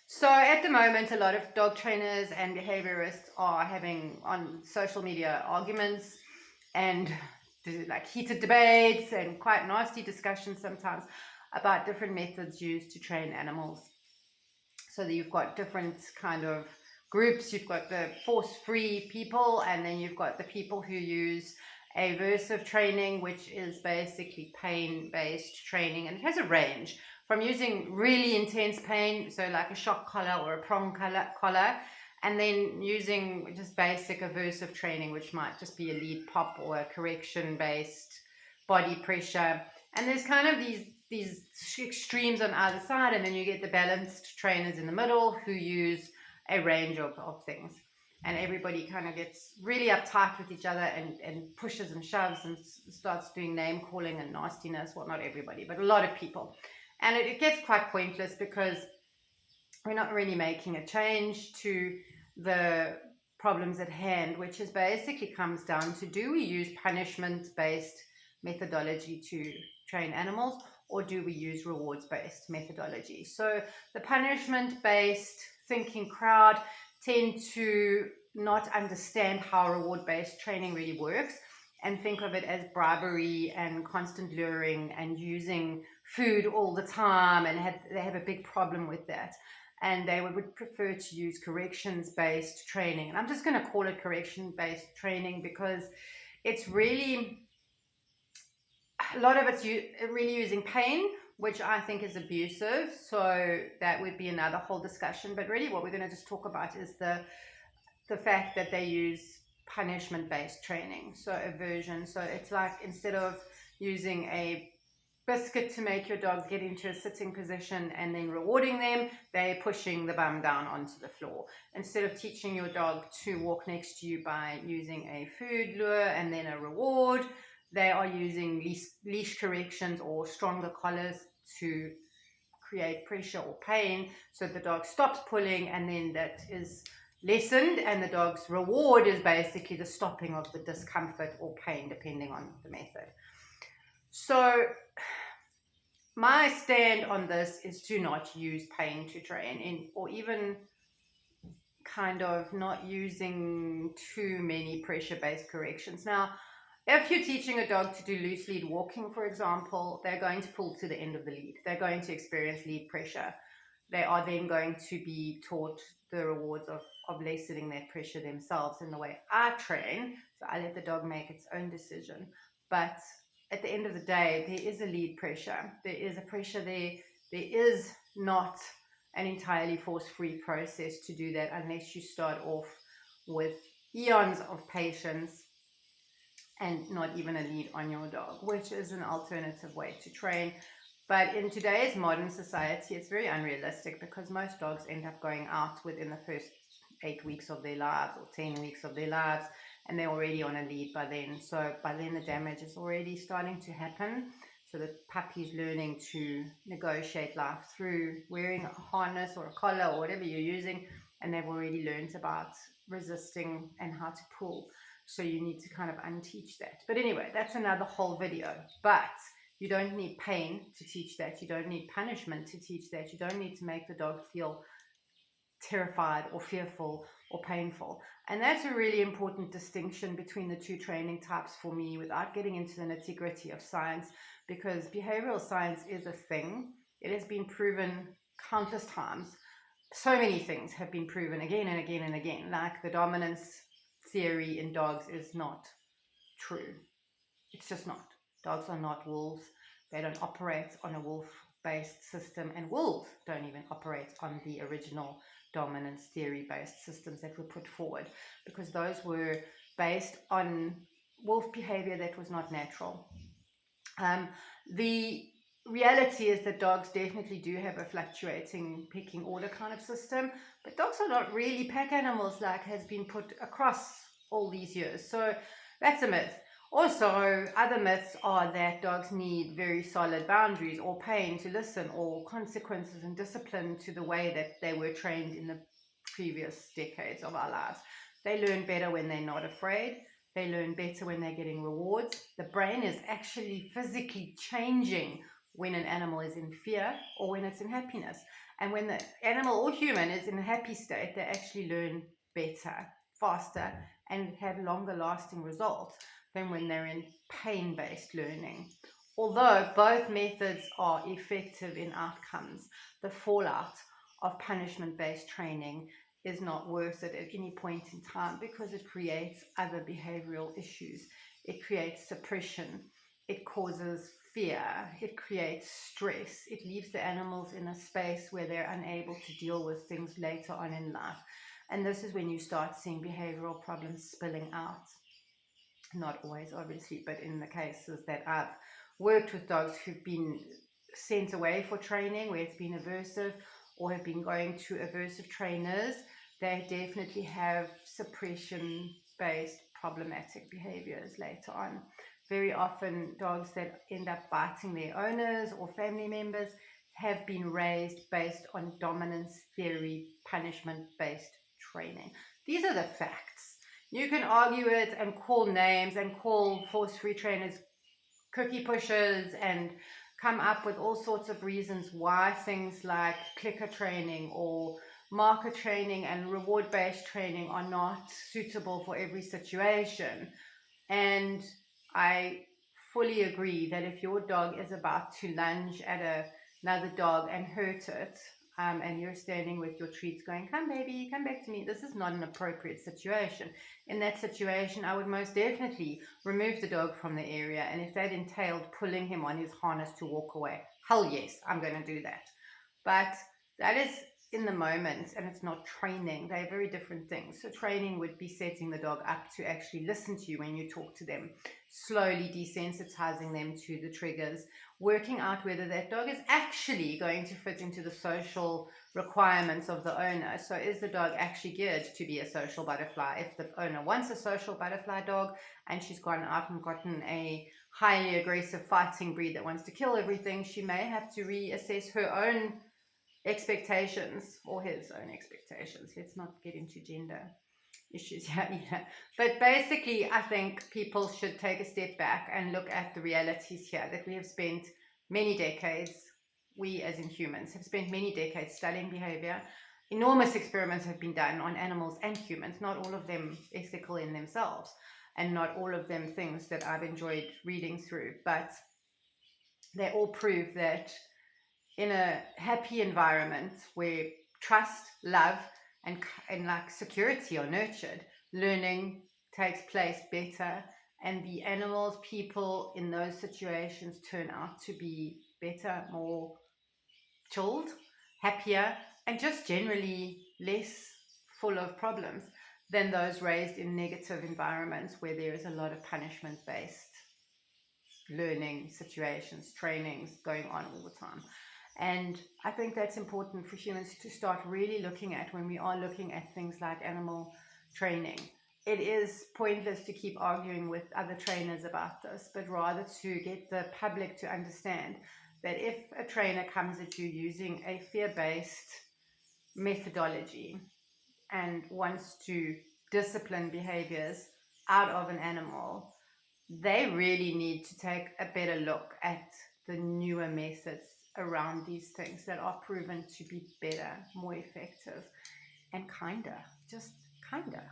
So at the moment, a lot of dog trainers and behaviorists are having on social media arguments and like heated debates and quite nasty discussions sometimes about different methods used to train animals. So that you've got different kind of groups. You've got the force-free people, and then you've got the people who use aversive training, which is basically pain-based training, and it has a range from using really intense pain, so like a shock collar or a prong collar, and then using just basic aversive training, which might just be a lead pop or a correction-based body pressure. And there's kind of these extremes on either side, and then you get the balanced trainers in the middle who use a range of things. And everybody kind of gets really uptight with each other and pushes and shoves and starts doing name calling and nastiness. Well, not everybody, but a lot of people. And it gets quite pointless because we're not really making a change to the problems at hand, which is basically comes down to, do we use punishment-based methodology to train animals, or do we use rewards-based methodology? So the punishment-based thinking crowd tend to not understand how reward-based training really works and think of it as bribery and constant luring and using food all the time, and they have a big problem with that. And they would prefer to use corrections-based training. And I'm just going to call it correction-based training because it's really, a lot of it's really using pain, which I think is abusive. So that would be another whole discussion. But really what we're going to just talk about is the fact that they use punishment-based training, so aversion. So it's like, instead of using a biscuit to make your dog get into a sitting position and then rewarding them, they're pushing the bum down onto the floor. Instead of teaching your dog to walk next to you by using a food lure and then a reward, they are using leash corrections or stronger collars to create pressure or pain, so the dog stops pulling, and then that is lessened, and the dog's reward is basically the stopping of the discomfort or pain, depending on the method. So my stand on this is to not use pain to train, or even kind of not using too many pressure-based corrections. Now, if you're teaching a dog to do loose lead walking, for example, they're going to pull to the end of the lead. They're going to experience lead pressure. They are then going to be taught the rewards of lessening that pressure themselves in the way I train. So I let the dog make its own decision. But at the end of the day, there is a lead pressure. There is a pressure there. There is not an entirely force-free process to do that unless you start off with eons of patience and not even a lead on your dog, which is an alternative way to train. But in today's modern society, it's very unrealistic because most dogs end up going out within the first 8 weeks of their lives or 10 weeks of their lives, and they're already on a lead by then. So by then the damage is already starting to happen. So the puppy's learning to negotiate life through wearing a harness or a collar or whatever you're using, and they've already learned about resisting and how to pull. So you need to kind of unteach that. But anyway, that's another whole video. But you don't need pain to teach that. You don't need punishment to teach that. You don't need to make the dog feel terrified or fearful or painful. And that's a really important distinction between the two training types for me, without getting into the nitty-gritty of science, because behavioral science is a thing. It has been proven countless times. So many things have been proven again and again and again, like the dominance theory in dogs is not true. It's just not. Dogs are not wolves. They don't operate on a wolf-based system, and wolves don't even operate on the original dominance theory-based systems that were put forward, because those were based on wolf behavior that was not natural. The reality is that dogs definitely do have a fluctuating pecking order kind of system, but dogs are not really pack animals like has been put across all these years. So that's a myth. Also, other myths are that dogs need very solid boundaries or pain to listen, or consequences and discipline to the way that they were trained in the previous decades of our lives. They learn better when they're not afraid. They learn better when they're getting rewards. The brain is actually physically changing when an animal is in fear or when it's in happiness. And when the animal or human is in a happy state, they actually learn better, faster, and have longer lasting results than when they're in pain-based learning. Although both methods are effective in outcomes, the fallout of punishment-based training is not worth it at any point in time because it creates other behavioral issues. It creates suppression. It causes fear. It creates stress. It leaves the animals in a space where they're unable to deal with things later on in life. And this is when you start seeing behavioral problems spilling out. Not always, obviously, but in the cases that I've worked with dogs who've been sent away for training, where it's been aversive, or have been going to aversive trainers, they definitely have suppression-based problematic behaviors later on. Very often, dogs that end up biting their owners or family members have been raised based on dominance theory, punishment-based training. These are the facts. You can argue it and call names and call force-free trainers cookie pushers and come up with all sorts of reasons why things like clicker training or marker training and reward-based training are not suitable for every situation. And I fully agree that if your dog is about to lunge at another dog and hurt it, and you're standing with your treats going, come baby, come back to me, this is not an appropriate situation. In that situation, I would most definitely remove the dog from the area, and if that entailed pulling him on his harness to walk away, hell yes, I'm going to do that. But that is in the moment, and it's not training. They're very different things. So training would be setting the dog up to actually listen to you when you talk to them, slowly desensitizing them to the triggers, working out whether that dog is actually going to fit into the social requirements of the owner. So is the dog actually geared to be a social butterfly? If the owner wants a social butterfly dog and she's gone out and gotten a highly aggressive fighting breed that wants to kill everything, she may have to reassess her own expectations or his own expectations. Let's not get into gender issues here either. But basically, I think people should take a step back and look at the realities here that we have spent many decades, we as in humans, have spent many decades studying behavior. Enormous experiments have been done on animals and humans, not all of them ethical in themselves, and not all of them things that I've enjoyed reading through, but they all prove that in a happy environment where trust, love, and like security are nurtured, learning takes place better, and the animals, people in those situations turn out to be better, more chilled, happier, and just generally less full of problems than those raised in negative environments where there is a lot of punishment-based learning situations, trainings going on all the time. And I think that's important for humans to start really looking at when we are looking at things like animal training. It is pointless to keep arguing with other trainers about this, but rather to get the public to understand that if a trainer comes at you using a fear-based methodology and wants to discipline behaviors out of an animal, they really need to take a better look at the newer methods around these things that are proven to be better, more effective, and kinder, just kinder.